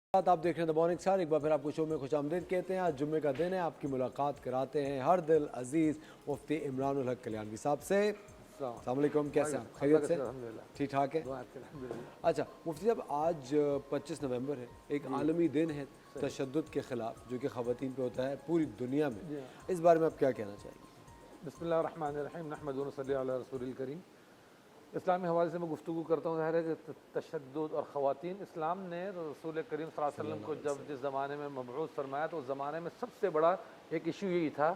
आप देख रहे हैं द मॉर्निंग स्टार। एक बार फिर आपको शो में खुशामदीद कहते हैं। आज जुम्मे का दिन है, आपकी मुलाकात कराते हैं हर दिल अजीज़ मुफ्ती इमरानुल हक कल्याणवी साहब से। अस्सलाम वालेकुम, कैसे हैं आप? खैरियत से? ठीक ठाक है। अच्छा मुफ्ती साहब, आज 25 नवंबर है, एक आलमी दिन है तशद्दुद के ख़िलाफ़ जो कि ख़वातीन पे होता है पूरी दुनिया में। इस बारे में आप क्या कहना चाहेंगे? बिस्मिल्लाहिर्रहमानिर्रहीम, नहमदुहु व नसल्ली अला रसूलिल करीम। इस्लाम के हवाले से मैं गुफ्तगू करता हूँ। ज़ाहिर है कि तशद्दुद और ख़वातीन, इस्लाम ने रसूल करीम सल्लल्लाहु अलैहि वसल्लम को जब जिस ज़माने में मबऊस फरमाया तो उस ज़माने में सबसे बड़ा एक इशू यही था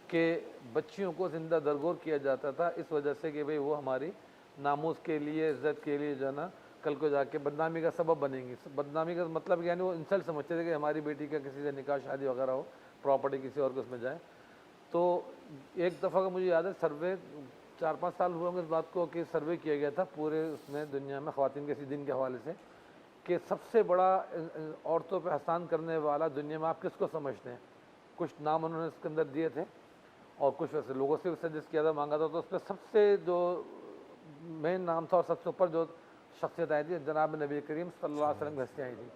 कि बच्चियों को ज़िंदा दरगोर किया जाता था, इस वजह से कि भाई वो हमारी नामूस के लिए, इज़्ज़त के लिए जो है ना, कल को जाके बदनामी का सबब बनेंगी। बदनामी का मतलब यानी वो इंसल्ट समझते थे कि हमारी बेटी का किसी से निकाह शादी वगैरह हो, प्रॉपर्टी किसी और के उसमें जाए। तो एक दफ़ा का मुझे याद है, सर्वे 4-5 साल हुए होंगे इस बात को कि सर्वे किया गया था पूरे उसमें दुनिया में ख़वातीन के इसी दिन के हवाले से कि सबसे बड़ा औरतों पे एहसान करने वाला दुनिया में आप किसको समझते हैं। कुछ नाम उन्होंने इसके अंदर दिए थे और कुछ वैसे लोगों से भी सजेस्ट किया था, मांगा था, तो उस पर सबसे जो मेन नाम था और सबसे ऊपर जो शख्सियत आई थी, जनाब नबी करीम सल्लल्लाहु अलैहि वसल्लम की हस्ती आई थी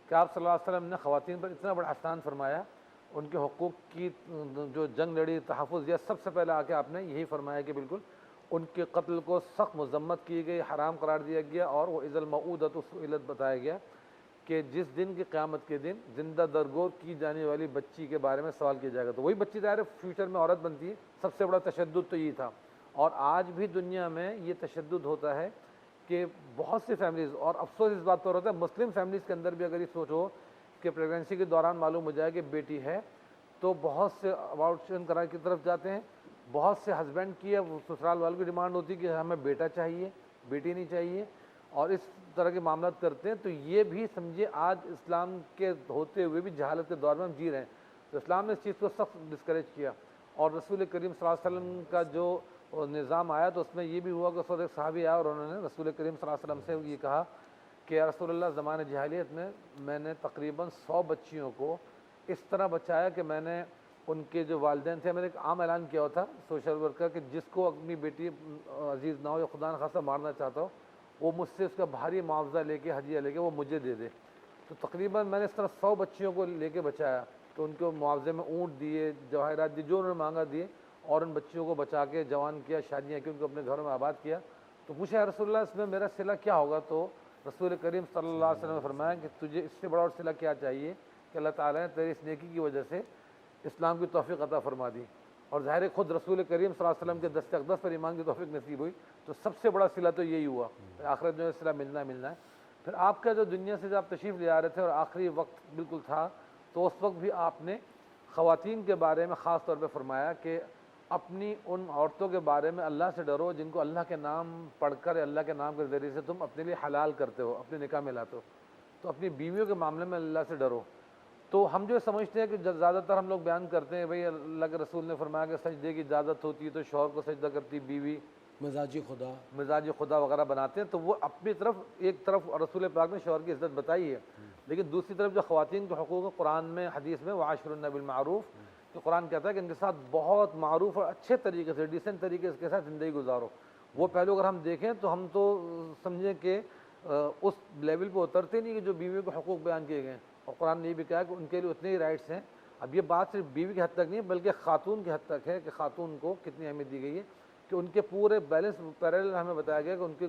कि आप सल्लल्लाहु अलैहि वसल्लम ने ख़वातीन पर इतना बड़ा एहसान फरमाया, उनके हुकूक़ की जो जंग लड़ी, तहफ़्फ़ुज़ दिया, सबसे पहले आके आपने यही फरमाया कि बिल्कुल उनके कत्ल को सख्त मज़म्मत की गई, हराम करार दिया गया और वो इज़ल मऊदतु सुइलत बताया गया कि जिस दिन की क़यामत के दिन ज़िंदा दरगोर की जाने वाली बच्ची के बारे में सवाल किया जाएगा। तो वही बच्ची ज़ाहिर फ्यूचर में औरत बनती है। सबसे बड़ा तशद्दुद तो यही था और आज भी दुनिया में ये तशद्दुद होता है कि बहुत सी फैमिलीज़, और अफसोस इस बात पर होता है मुस्लिम फैमिलीज़ के अंदर भी अगर ये सोच हो कि प्रेगनेंसी के दौरान मालूम हो जाए कि बेटी है, तो बहुत से अबॉर्शन कराने की तरफ जाते हैं। बहुत से हस्बैंड की या ससुराल वालों की डिमांड होती है कि हमें बेटा चाहिए, बेटी नहीं चाहिए, और इस तरह के मामला करते हैं। तो ये भी समझिए आज इस्लाम के होते हुए भी जहालत के दौर में हम जी रहे हैं। तो इस्लाम ने इस चीज़ को सख्त डिस्करेज किया और रसूल करीम सल्लल्लाहु अलैहि वसल्लम का जो निज़ाम आया तो उसमें ये भी हुआ कि उस वक्त एक सहाबी आया और उन्होंने रसूल करीम सल्लल्लाहु अलैहि वसल्लम से ये कहा कि या रसूलल्लाह, ज़माने जहालियत में मैंने तकरीबन 100 बच्चियों को इस तरह बचाया कि मैंने उनके जो वालिदैन थे, मैंने एक आम ऐलान किया हुआ था सोशल वर्कर कि जिसको अपनी बेटी अजीज़ ना हो या खुदा न खासा मारना चाहता हो, वो मुझसे उसका भारी मुआवजा लेके, हदिया लेके वो मुझे दे दे। तो तकरीबन मैंने इस तरह 100 बच्चियों को लेके बचाया। तो उनको मुआवजे में ऊँट दिए, जवाहरात दिए, जो उन्होंने मांगा दिए, और उन बच्चियों को बचा के जवान किया, शादियाँ की, उनको अपने घरों में आबाद किया। तो पूछा या रसूलल्लाह, इसमें मेरा सिला क्या होगा? तो रसूल करीम सल्लल्लाहु अलैहि वसल्लम ने फरमाया कि तुझे इससे बड़ा और सिला क्या चाहिए कि अल्लाह ताला ने तेरी इस नेकी की वजह से इस्लाम की तौफीक अता फरमा दी। और ज़ाहिर खुद रसूल करीम सल्लल्लाहु अलैहि वसल्लम के दस्त अक़दस पर ईमान की तौफीक नसीब हुई। तो सबसे बड़ा सिला तो यही हुआ, आखिरत में सिला मिलना है। फिर आपका जो दुनिया से जब आप तशरीफ़ ले आ रहे थे और आखिरी वक्त बिल्कुल था, तो उस वक्त भी आपने ख़वातीन के बारे में ख़ास तौर पर फरमाया कि अपनी उन औरतों के बारे में अल्लाह से डरो जिनको अल्लाह के नाम पढ़कर, अल्लाह के नाम के ज़रिए से तुम अपने लिए हलाल करते हो, अपने निकाह में लाते हो। तो अपनी बीवियों के मामले में अल्लाह से डरो। तो हम जो समझते हैं कि ज़्यादातर हम लोग बयान करते हैं भाई अल्लाह के रसूल ने फरमाया कि सजदे की इजाज़त होती है तो शौहर को सजदा करती बीवी, मिजाजी खुदा वगैरह बनाते हैं। तो वो अपनी तरफ एक तरफ रसूल पाक ने शौहर की इज़्ज़त बताई है, लेकिन दूसरी तरफ जो ख़वातीन के हुकूक़ कुरान में, हदीस में वाशिरुन्ना बिल मारूफ़, तो कुरान कहता है कि इनके साथ बहुत मारूफ़ और अच्छे तरीके से, डिसेंट तरीके के साथ ज़िंदगी गुजारो। वो पहलू अगर हम देखें तो हम तो समझें कि उस लेवल पर उतरते नहीं कि जो बीवियों के हुकूक़ बयान किए गए हैं। और कुरान ने ये भी कहा है कि उनके लिए उतने ही राइट्स हैं। अब ये बात सिर्फ बीवी की हद तक नहीं है बल्कि ख़ातून की हद तक है कि ख़ातून को कितनी अहमियत दी गई है, कि उनके पूरे बैलेंस पैरेलल हमें बताया गया कि उनके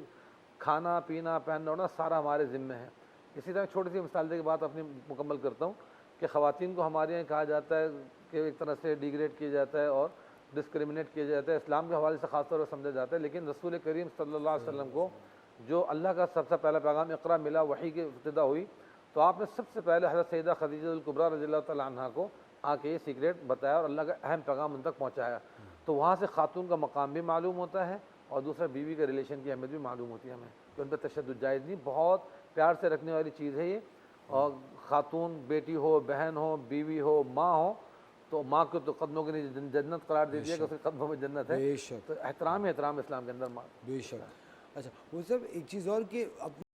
खाना पीना पहनना ओढ़ना सारा हमारे ज़िम्मे है। इसी तरह छोटी सी मिसाल दे के बात अपनी मुकम्मल करता हूँ कि ख़वातीन को हमारे यहाँ कहा जाता है कि एक तरह से डिग्रेड किया जाता है और डिस्क्रिमिनेट किया जाता है, इस्लाम के हवाले से ख़ास तौर पर समझा जाता है। लेकिन रसूल करीम सल्लल्लाहु अलैहि वसल्लम को जो अल्लाह का सबसे पहला पैगाम इक़रा मिला, वही की इब्तिदा हुई, तो आपने सबसे पहले हज़रत सैयदा खदीजा कुबरा रज़ियल्लाहु तआला अन्हा को आके ये सीक्रेट बताया और अल्लाह का अहम पैगाम उन तक पहुँचाया। तो वहाँ से ख़ातून का मकाम भी मालूम होता है और दूसरा बीवी के रिलेशन की अहमियत भी मालूम होती है हमें कि उन पर तशद्दुद जायज़ नहीं, बहुत प्यार से रखने वाली चीज़ है ये। और ख़ातून बेटी हो, बहन हो, बीवी हो, माँ हो, तो माँ को तो कदमों के नीचे जन्नत करार दे दिया कि उसके कदमों में जन्नत है। तो एहतराम इस्लाम के अंदर माँ। बेशक। अच्छा वो सब एक चीज़ और कि